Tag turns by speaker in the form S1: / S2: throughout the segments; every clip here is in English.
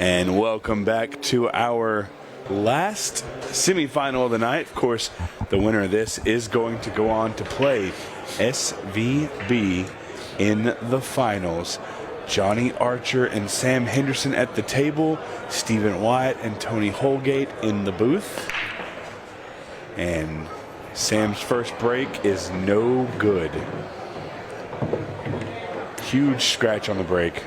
S1: And welcome back to our last semifinal of the night. Of course, the winner of this is going to go on to play SVB in the finals. Jonnhy Archer and Sam Henderson at the table, Stephen Wyatt and Tony Holgate in the booth. And Sam's first break is no good. Huge scratch on the break.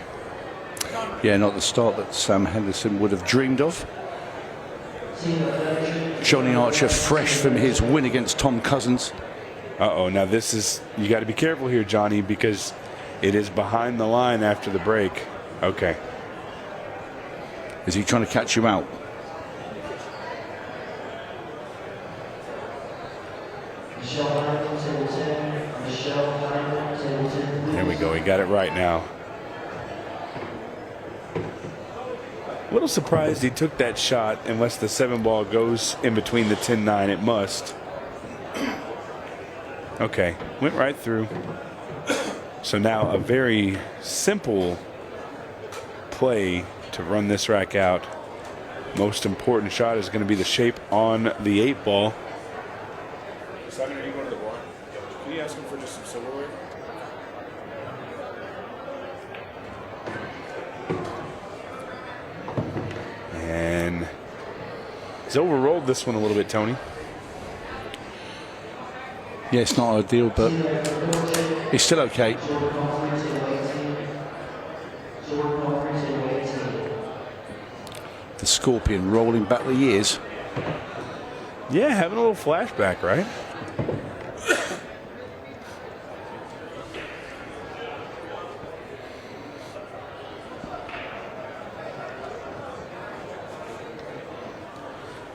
S2: Yeah, not the start that Sam Henderson would have dreamed of. Jonnhy Archer fresh from his win against Tom Cousins.
S1: Uh-oh, now this is, you got to be careful here, Jonnhy, because it is behind the line after the break. Okay.
S2: Is he trying to catch you out?
S1: There we go, he got it right now. A little surprised he took that shot unless the 7-ball goes in between the 10-9. It must. Okay, went right through. So now a very simple play to run this rack out. Most important shot is going to be the shape on the 8-ball. Simon, are you going to the bar? Can you ask him for just some silverware? And he's overrolled this one a little bit, Tony.
S2: Yeah, it's not ideal, but he's still okay. The Scorpion rolling back the years.
S1: Yeah, having a little flashback, right?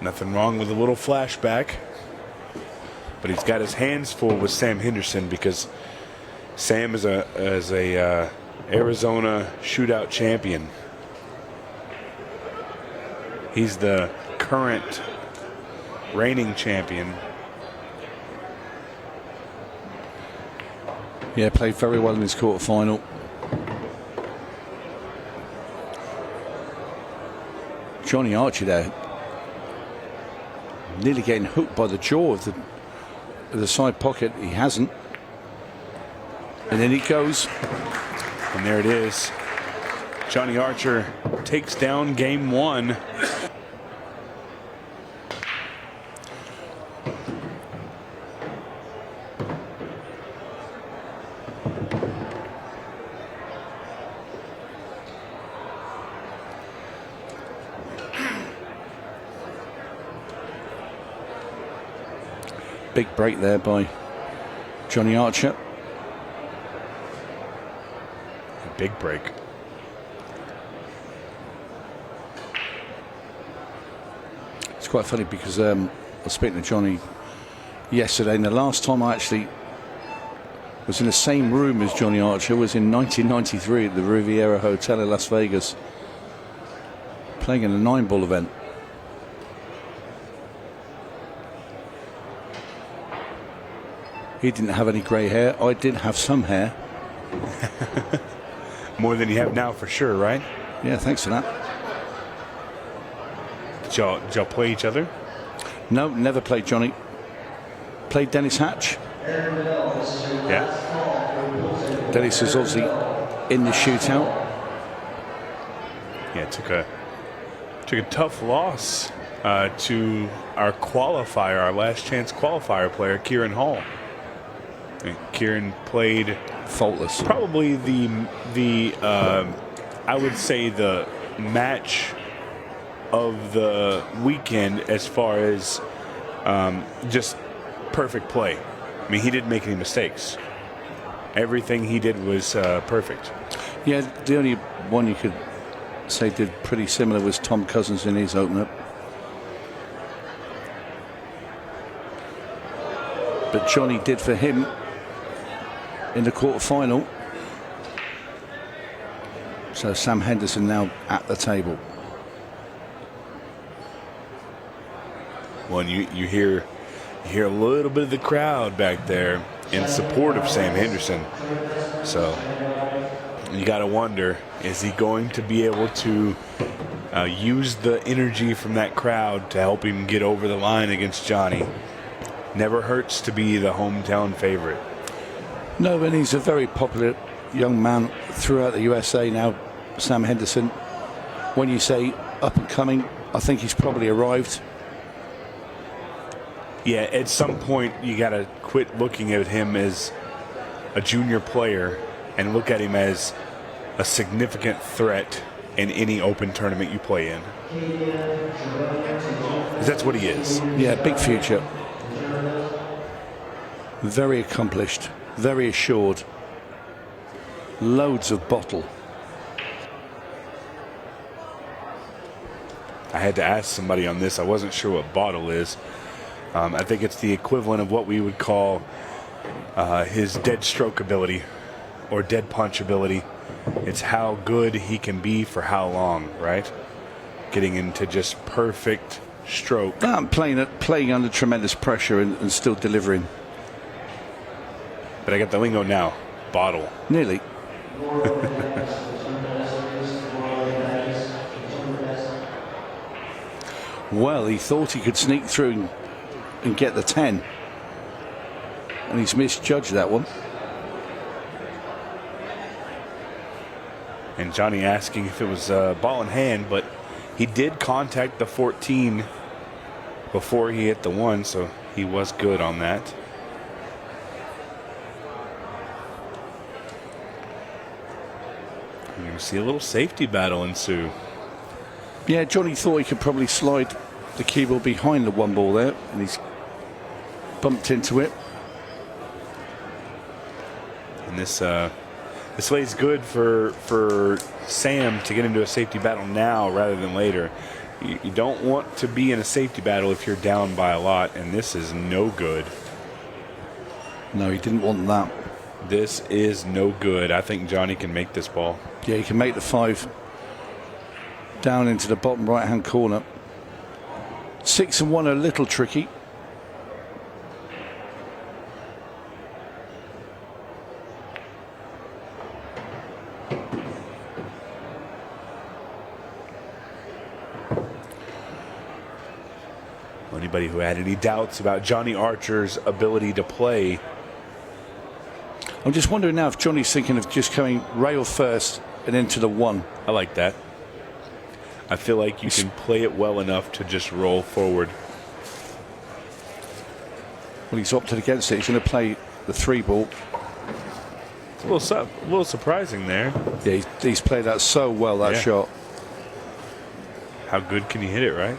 S1: Nothing wrong with a little flashback. But he's got his hands full with Sam Henderson because Sam is a Arizona Shootout champion. He's the current reigning champion.
S2: Yeah, played very well in his quarterfinal. Jonnhy Archer there, nearly getting hooked by the jaw of the side pocket. He hasn't. And then he goes.
S1: And there it is. Jonnhy Archer takes down game one.
S2: Big break there by Jonnhy Archer.
S1: A big break.
S2: It's quite funny because I was speaking to Jonnhy yesterday, and the last time I actually was in the same room as Jonnhy Archer was in 1993 at the Riviera Hotel in Las Vegas, playing in a 9-ball event. He didn't have any grey hair. I did have some hair.
S1: More than you have now for sure, right?
S2: Yeah, thanks for that.
S1: Did y'all play each other?
S2: No, never played Jonnhy. Played Dennis Hatch.
S1: Yeah.
S2: Dennis is obviously in the shootout.
S1: Yeah, took a tough loss to our qualifier, our last chance qualifier player, Kieran Hall. And Kieran played
S2: Faultless.
S1: Probably the I would say the match of the weekend as far as just perfect play. I mean, he didn't make any mistakes. Everything he did was perfect.
S2: Yeah, the only one you could say did pretty similar was Tom Cousins in his opener. But Jonnhy did for him in the quarterfinal. So Sam Henderson now at the table.
S1: Well, and you hear a little bit of the crowd back there in support of Sam Henderson. So you got to wonder, is he going to be able to used the energy from that crowd to help him get over the line against Jonnhy. Never hurts to be the hometown favorite.
S2: No, and he's a very popular young man throughout the USA now, Sam Henderson. When you say up and coming, I think he's probably arrived.
S1: Yeah, at some point you got to quit looking at him as a junior player and look at him as a significant threat in any open tournament you play in. 'Cause that's what he is.
S2: Yeah, big future. Very accomplished, very assured. Loads of bottle.
S1: I had to ask somebody on this. I wasn't sure what bottle is. I think it's the equivalent of what we would call his dead stroke ability or dead punch ability. It's how good he can be for how long, right? Getting into just perfect stroke.
S2: Playing under tremendous pressure and still delivering.
S1: But I got the lingo now. Bottle.
S2: Nearly. Well, he thought he could sneak through and get the 10. And he's misjudged that one.
S1: And Jonnhy asking if it was ball in hand, but he did contact the 14 before he hit the 1, so he was good on that. You're going to see a little safety battle ensue.
S2: Yeah, Jonnhy thought he could probably slide the cue ball behind the 1 ball there, and he's bumped into it.
S1: And this lays good for Sam to get into a safety battle now rather than later. You don't want to be in a safety battle if you're down by a lot, and this is no good.
S2: No, he didn't want that.
S1: This is no good. I think Jonnhy can make this ball.
S2: Yeah, he can make the 5 down into the bottom right-hand corner. 6 and 1 a little tricky.
S1: Anybody who had any doubts about Jonnhy Archer's ability to play,
S2: I'm just wondering now if Johnny's thinking of just coming rail first and into the 1.
S1: I like that. I feel like you can play it well enough to just roll forward.
S2: Well, he's opted against it. He's going to play the 3 ball.
S1: It's a little surprising there.
S2: Yeah, he's played that so well, that shot.
S1: How good can you hit it, right?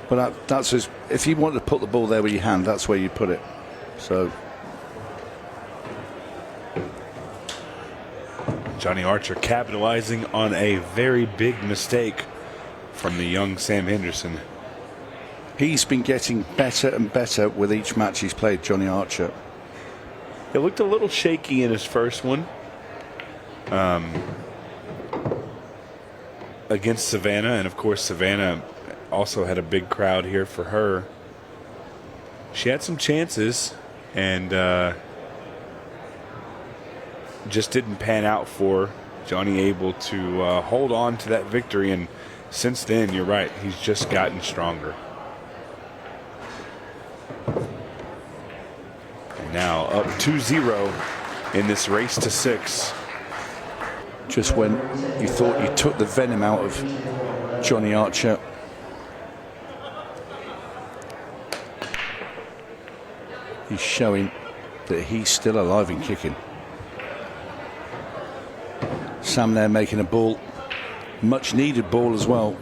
S2: But that's if you want to put the ball there with your hand, that's where you put it. So
S1: Jonnhy Archer capitalizing on a very big mistake from the young Sam Henderson.
S2: he's been getting better and better with each match he's played, Jonnhy Archer.
S1: It looked a little shaky in his first one against Savannah, and of course Savannah also had a big crowd here for her. She had some chances and just didn't pan out for her. Jonnhy able to hold on to that victory, and since then, you're right, he's just gotten stronger. And now up 2-0 in this race to 6.
S2: Just when you thought you took the venom out of Jonnhy Archer, he's showing that he's still alive and kicking. Sam there making a ball, much needed ball as well.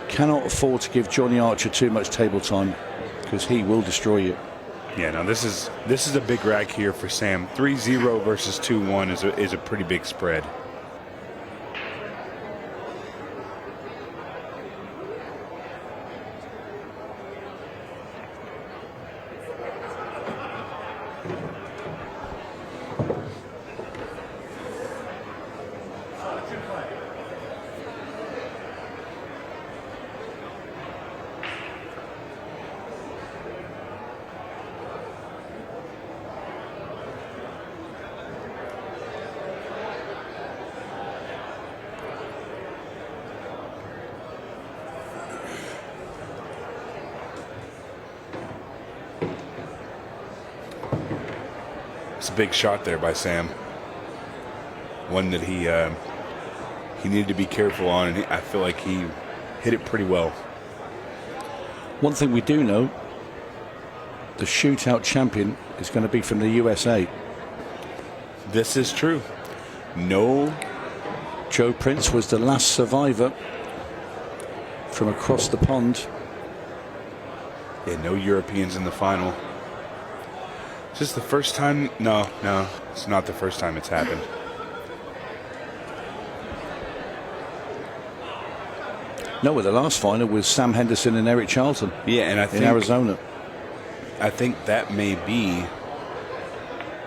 S2: Cannot afford to give Jonnhy Archer too much table time, because he will destroy you.
S1: Yeah, now this is a big rack here for Sam. 3-0 versus 2-1 is a pretty big spread. big shot there by Sam. One that he needed to be careful on, and I feel like he hit it pretty well.
S2: One thing we do know, the shootout champion is going to be from the USA.
S1: This is true. No.
S2: Joe Prince was the last survivor from across the pond.
S1: Yeah, no Europeans in the final. Is this the first time? No, it's not the first time it's happened.
S2: No, well, the last final was Sam Henderson and Eric Charlton.
S1: Yeah, and I think
S2: in Arizona.
S1: I think that may be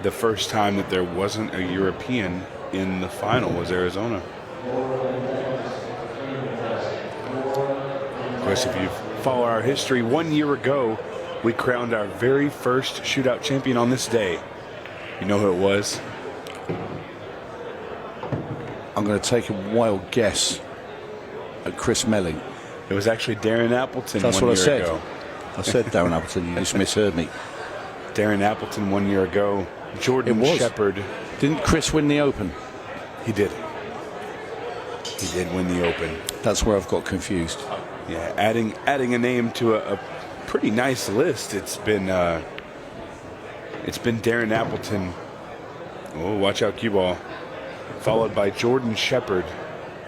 S1: the first time that there wasn't a European in the final, was Arizona. Of course, if you follow our history, 1 year ago, we crowned our very first shootout champion on this day. You know who it was?
S2: I'm going to take a wild guess at Chris Melling.
S1: It was actually Darren Appleton.
S2: That's
S1: one
S2: what I
S1: year
S2: said.
S1: Ago.
S2: I said Darren Appleton. You just misheard me.
S1: Darren Appleton 1 year ago. Jordan Shepard.
S2: Didn't Chris win the Open?
S1: He did. He did win the Open.
S2: That's where I've got confused.
S1: Yeah, adding a name to a pretty nice list. It's been Darren Appleton. Oh, watch out, cue ball. Followed by Jordan Shepard.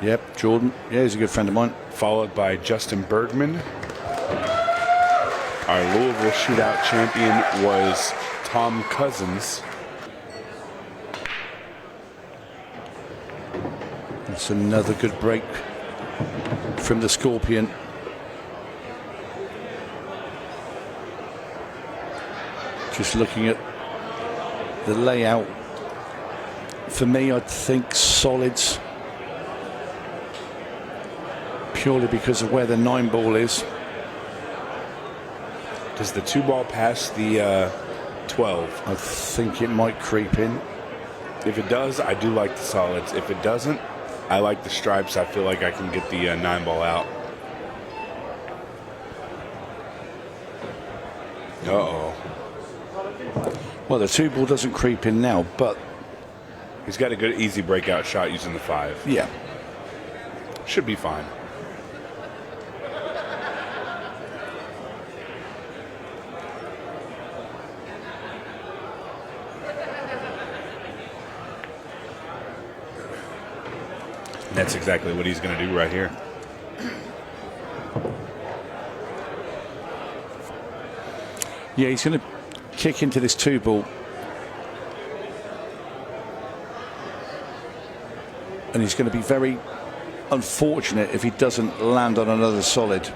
S2: Yep, Jordan. Yeah, he's a good friend of mine.
S1: Followed by Justin Bergman. Our Louisville shootout champion was Tom Cousins.
S2: That's another good break from the Scorpion. Just looking at the layout, for me, I think solids, purely because of where the 9-ball is.
S1: Does the 2-ball pass the 12?
S2: I think it might creep in.
S1: If it does, I do like the solids. If it doesn't, I like the stripes. I feel like I can get the 9-ball out. Uh-oh.
S2: Well, the 2-ball doesn't creep in now, but
S1: he's got a good, easy breakout shot using the 5.
S2: Yeah.
S1: Should be fine. That's exactly what he's going to do right here.
S2: Yeah, he's going to kick into this 2-ball. And he's going to be very unfortunate if he doesn't land on another solid.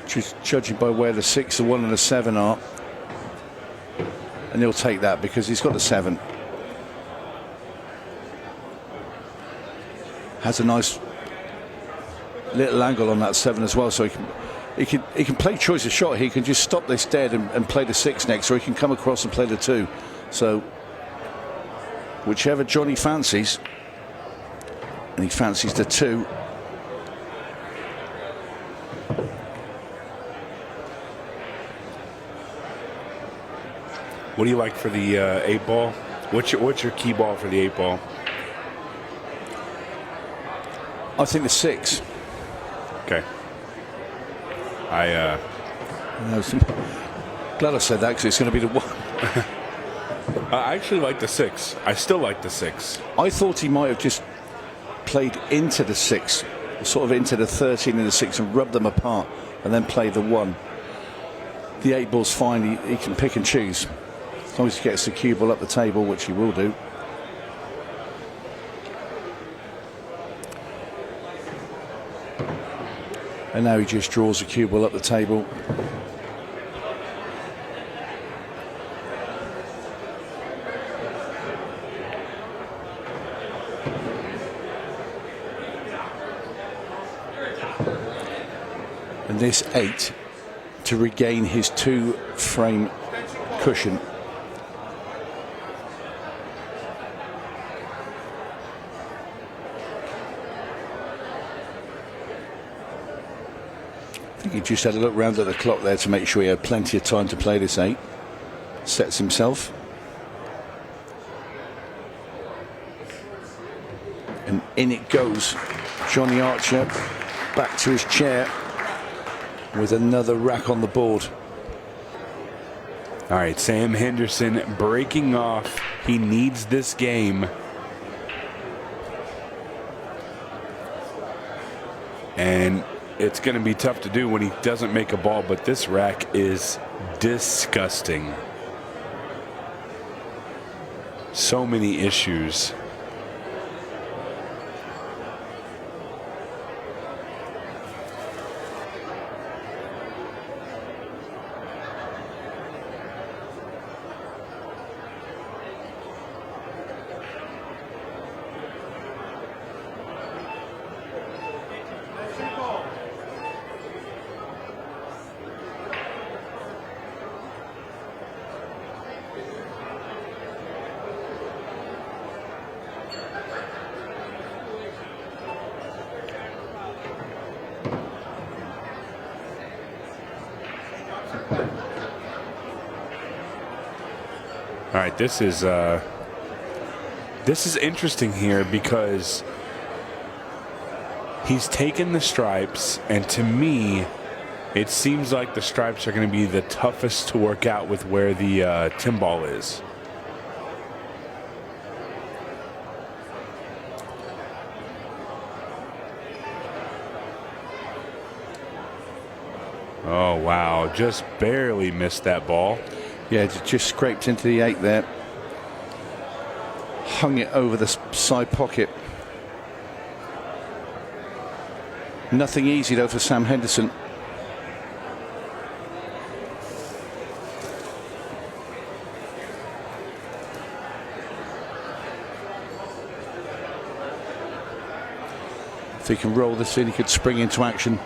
S2: Just judging by where the 6, the 1 and the 7 are. And he'll take that because he's got the 7. Has a nice little angle on that 7 as well, so he can play choice of shot. He can just stop this dead and play the 6 next, or he can come across and play the 2. So whichever Jonnhy fancies, and he fancies the 2.
S1: What do you like for the 8-ball? What's your key ball for the 8-ball?
S2: I think the 6.
S1: Okay.
S2: Glad I said that because it's going to be the 1.
S1: I actually like the 6. I still like the 6.
S2: I thought he might have just played into the 6, sort of into the 13 and the 6, and rubbed them apart, and then play the 1. The 8-ball's fine. He can pick and choose as long as he gets the cue ball up the table, which he will do. And now he just draws a cue ball up the table. And this 8 to regain his 2-frame cushion. I think he just had a look round at the clock there to make sure he had plenty of time to play this 8. Sets himself. And in it goes. Jonnhy Archer back to his chair with another rack on the board.
S1: All right, Sam Henderson breaking off. He needs this game. And it's going to be tough to do when he doesn't make a ball, but this rack is disgusting. So many issues. All right, this is interesting here because he's taken the stripes, and to me, it seems like the stripes are going to be the toughest to work out with where the tin ball is. Oh, wow, just barely missed that ball.
S2: Yeah, just scraped into the 8 there. Hung it over the side pocket. Nothing easy though for Sam Henderson. If he can roll this in, he could spring into action.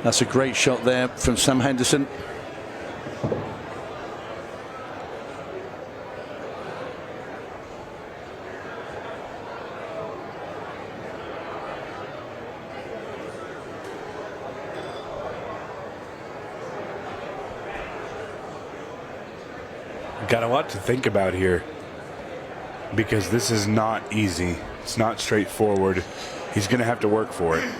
S2: That's a great shot there from Sam Henderson.
S1: Got a lot to think about here because this is not easy. It's not straightforward. He's going to have to work for it.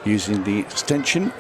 S2: Using the extension.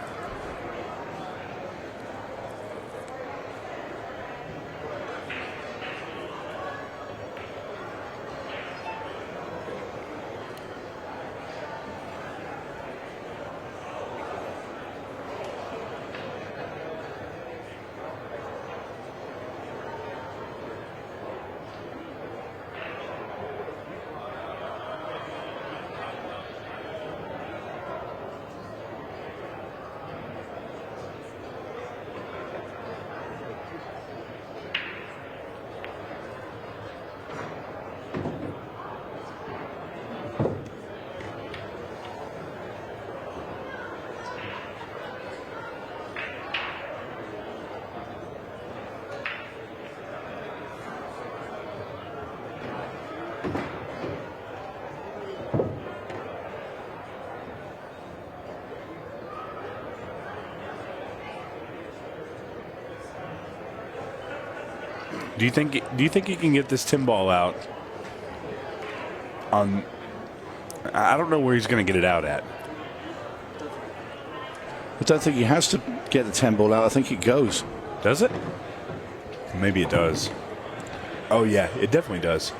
S1: Do you think he can get this tin ball out on? I don't know where he's going to get it out at.
S2: I don't think he has to get the 10 ball out. I think it goes.
S1: Does it? Maybe it does. Oh yeah, it definitely does.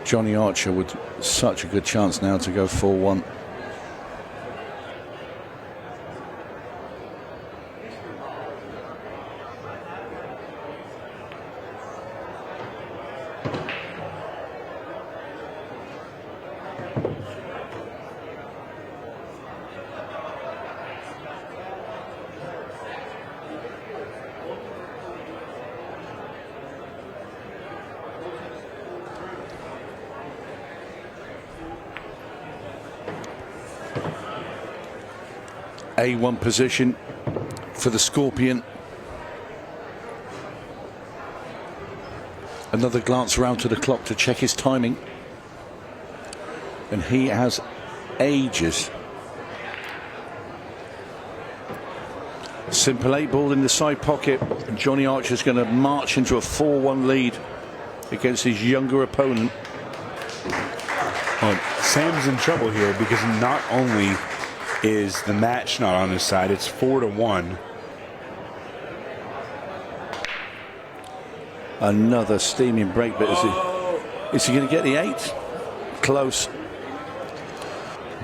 S2: Jonnhy Archer with such a good chance now to go 4-1. A1 position for the Scorpion. Another glance around to the clock to check his timing. And he has ages. Simple 8-ball in the side pocket. And Jonnhy Archer's going to march into a 4-1 lead against his younger opponent.
S1: Well, Sam's in trouble here because not only is the match not on his side, it's 4-1.
S2: Another steaming break, but is he going to get the 8? Close.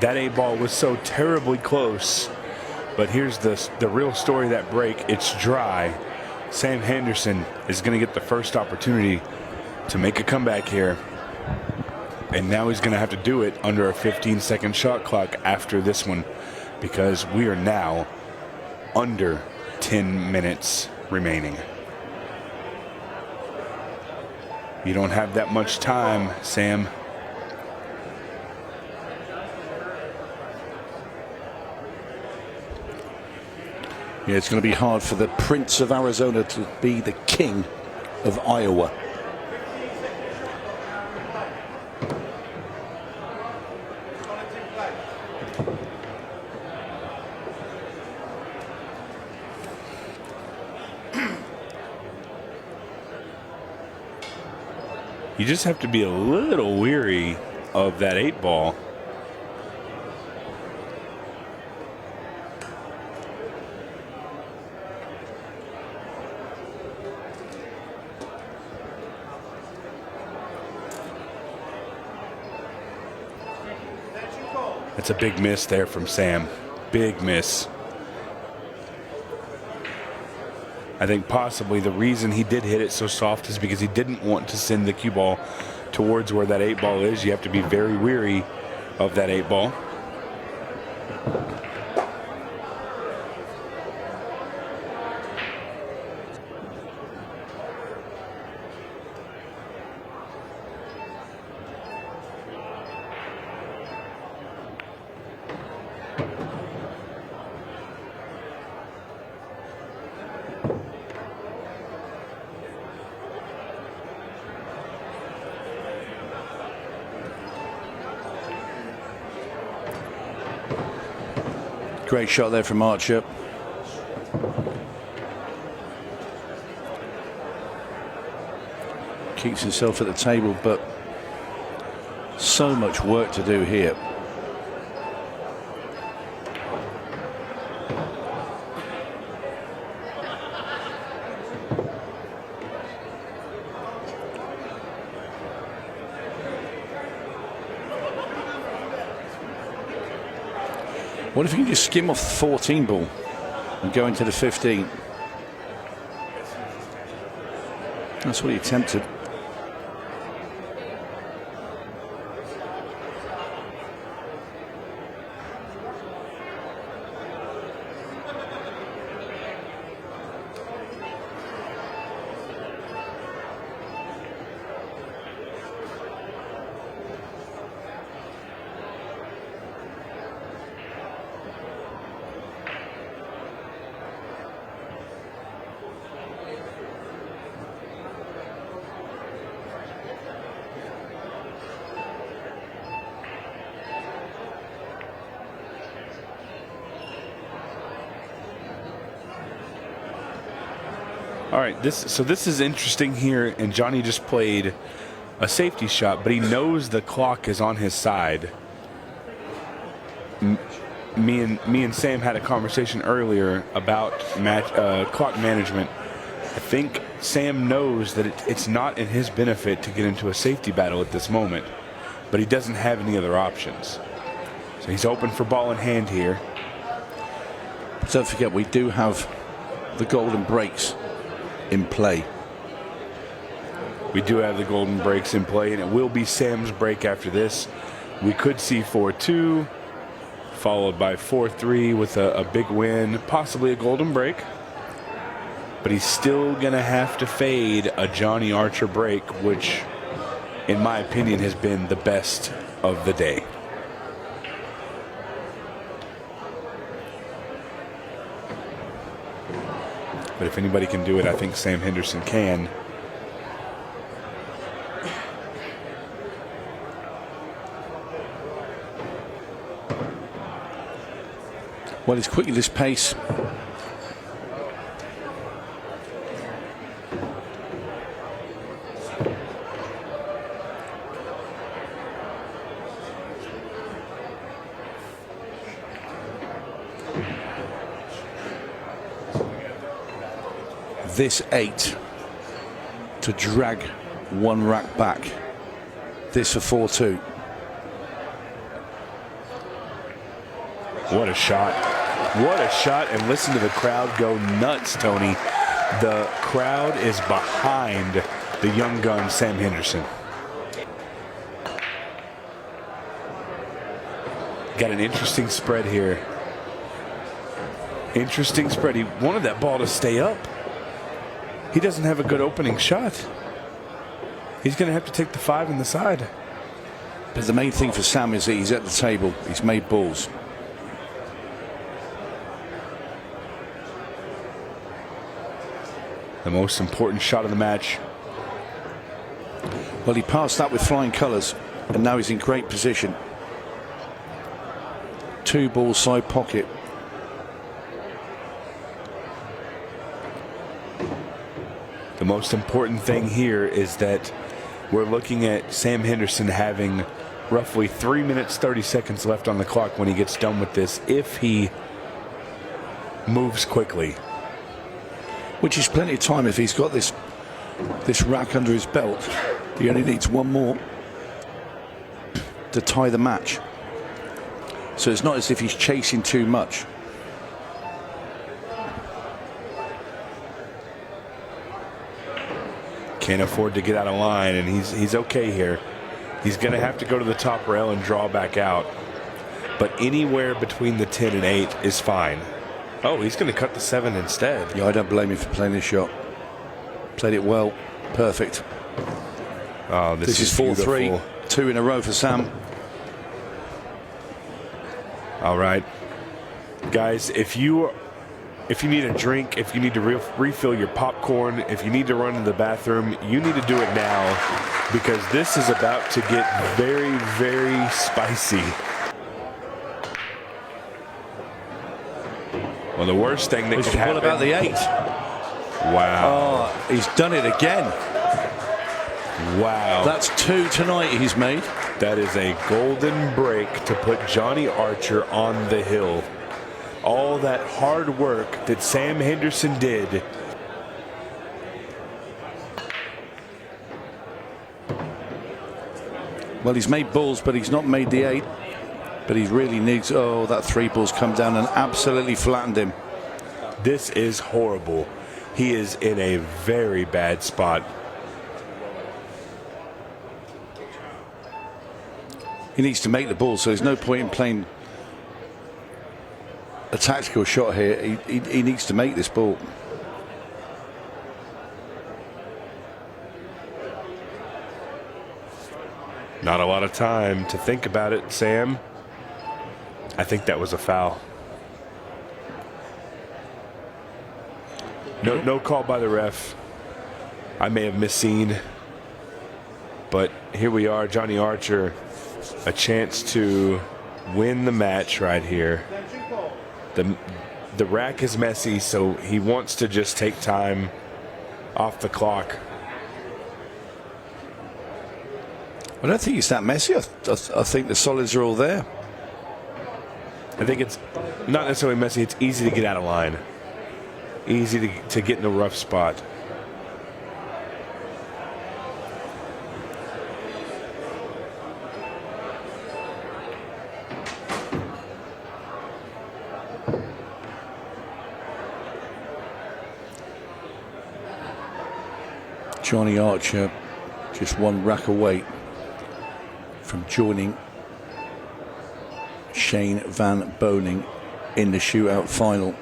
S1: That 8-ball was so terribly close. But here's the real story of that break. It's dry. Sam Henderson is going to get the first opportunity to make a comeback here. And now he's going to have to do it under a 15-second shot clock after this one, because we are now under 10 minutes remaining. You don't have that much time, Sam.
S2: Yeah, it's going to be hard for the Prince of Arizona to be the king of Iowa.
S1: You just have to be a little weary of that 8-ball. That's a big miss there from Sam. Big miss. I think possibly the reason he did hit it so soft is because he didn't want to send the cue ball towards where that 8-ball is. You have to be very weary of that 8-ball.
S2: Great shot there from Archer. Keeps himself at the table, but so much work to do here. What if you can just skim off the 14 ball and go into the 15? That's what he attempted.
S1: All right, this is interesting here, and Jonnhy just played a safety shot, but he knows the clock is on his side. Me and Sam had a conversation earlier about clock management. I think Sam knows that it's not in his benefit to get into a safety battle at this moment, but he doesn't have any other options. So he's open for ball in hand here.
S2: But don't forget, we do have the golden breaks in play.
S1: We do have the golden breaks in play, and it will be Sam's break after this. We could see 4-2, followed by 4-3 with a big win, possibly a golden break. But he's still going to have to fade a Jonnhy Archer break, which, in my opinion, has been the best of the day. But if anybody can do it, I think Sam Henderson can.
S2: Well, he's quick at this pace. This 8 to drag one rack back. This for 4-2.
S1: What a shot. What a shot. And listen to the crowd go nuts, Tony. The crowd is behind the young gun, Sam Henderson. Got an interesting spread here. Interesting spread. He wanted that ball to stay up. He doesn't have a good opening shot. He's going to have to take the 5 in the side.
S2: But the main thing for Sam is that he's at the table. He's made balls.
S1: The most important shot of the match.
S2: Well, he passed that with flying colours, and now he's in great position. 2 ball side pocket.
S1: The most important thing here is that we're looking at Sam Henderson having roughly 3 minutes 30 seconds left on the clock when he gets done with this, if he moves quickly.
S2: Which is plenty of time if he's got this rack under his belt. He only needs 1 more to tie the match. So it's not as if he's chasing too much.
S1: Can't afford to get out of line, and he's okay here. He's going to have to go to the top rail and draw back out. But anywhere between the 10 and 8 is fine. Oh, he's going to cut the 7 instead.
S2: Yeah, I don't blame him for playing this shot. Played it well. Perfect.
S1: Oh, this is
S2: 4-3. 2 in a row for Sam.
S1: All right. Guys, if you need a drink, if you need to refill your popcorn, if you need to run to the bathroom, you need to do it now, because this is about to get very, very spicy. Well, the worst thing that could happen.
S2: What about the 8?
S1: Wow.
S2: Oh, he's done it again.
S1: Wow.
S2: That's 2 tonight he's made.
S1: That is a golden break to put Jonnhy Archer on the hill. All that hard work that Sam Henderson did.
S2: Well, he's made balls, but he's not made the 8. But he really needs. Oh, that 3 ball's come down and absolutely flattened him.
S1: This is horrible. He is in a very bad spot.
S2: He needs to make the ball, so there's no point in playing a tactical shot here. He needs to make this ball.
S1: Not a lot of time to think about it, Sam. I think that was a foul. No call by the ref. I may have misseen. But here we are, Jonnhy Archer, a chance to win the match right here. The rack is messy, so he wants to just take time off the clock.
S2: I don't think it's that messy. I think the solids are all there.
S1: I think it's not necessarily messy. It's easy to get out of line. Easy to get in a rough spot.
S2: Jonnhy Archer just 1 rack away from joining Shane Van Boening in the shootout final.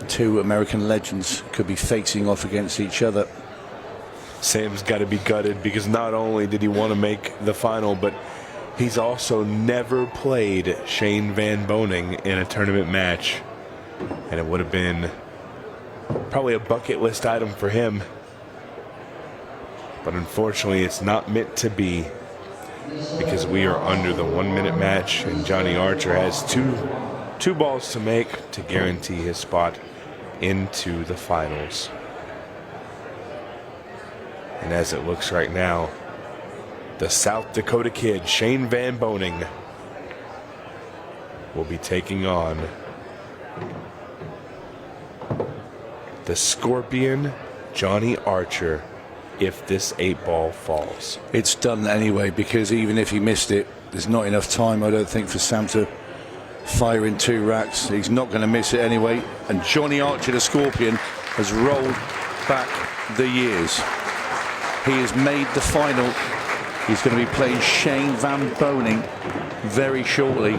S2: 2 American legends could be facing off against each other.
S1: Sam's got to be gutted, because not only did he want to make the final, but he's also never played Shane Van Boening in a tournament match. And it would have been probably a bucket list item for him. But unfortunately, it's not meant to be. because we are under the 1 minute match, and Jonnhy Archer has two balls to make to guarantee his spot into the finals. And as it looks right now, the South Dakota kid, Shane Van Boning, will be taking on the Scorpion, Jonnhy Archer, if this 8-ball falls.
S2: It's done anyway, because even if he missed it, there's not enough time, I don't think, for Sam to fire in 2 racks. He's not going to miss it anyway. And Jonnhy Archer, the Scorpion, has rolled back the years. He has made the final. He's going to be playing Shane Van Boning very shortly.